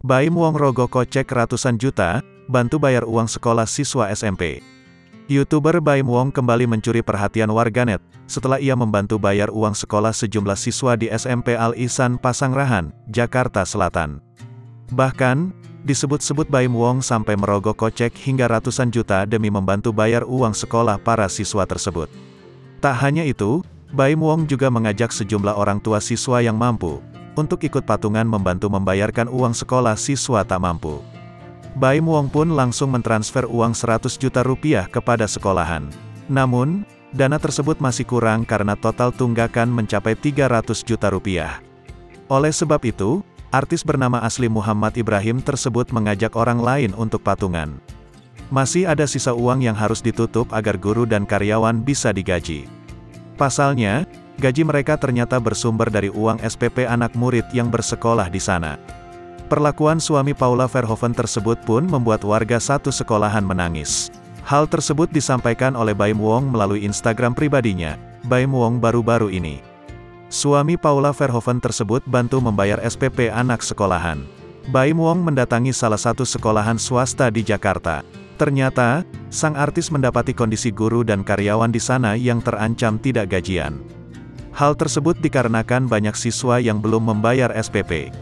Baim Wong rogoh kocek ratusan juta, bantu bayar uang sekolah siswa SMP. YouTuber Baim Wong kembali mencuri perhatian warganet, setelah ia membantu bayar uang sekolah sejumlah siswa di SMP Al Ihsan Pasangrahan, Jakarta Selatan. Bahkan, disebut-sebut Baim Wong sampai merogoh kocek hingga ratusan juta demi membantu bayar uang sekolah para siswa tersebut. Tak hanya itu, Baim Wong juga mengajak sejumlah orang tua siswa yang mampu, untuk ikut patungan membantu membayarkan uang sekolah siswa tak mampu. Baim Wong pun langsung mentransfer uang 100 juta rupiah kepada sekolahan. Namun, dana tersebut masih kurang karena total tunggakan mencapai 300 juta rupiah. Oleh sebab itu, artis bernama asli Muhammad Ibrahim tersebut mengajak orang lain untuk patungan. Masih ada sisa uang yang harus ditutup agar guru dan karyawan bisa digaji. Pasalnya, gaji mereka ternyata bersumber dari uang SPP anak murid yang bersekolah di sana. Perlakuan suami Paula Verhoeven tersebut pun membuat warga satu sekolahan menangis. Hal tersebut disampaikan oleh Baim Wong melalui Instagram pribadinya, Baim Wong baru-baru ini. Suami Paula Verhoeven tersebut bantu membayar SPP anak sekolahan. Baim Wong mendatangi salah satu sekolahan swasta di Jakarta. Ternyata, sang artis mendapati kondisi guru dan karyawan di sana yang terancam tidak gajian. Hal tersebut dikarenakan banyak siswa yang belum membayar SPP.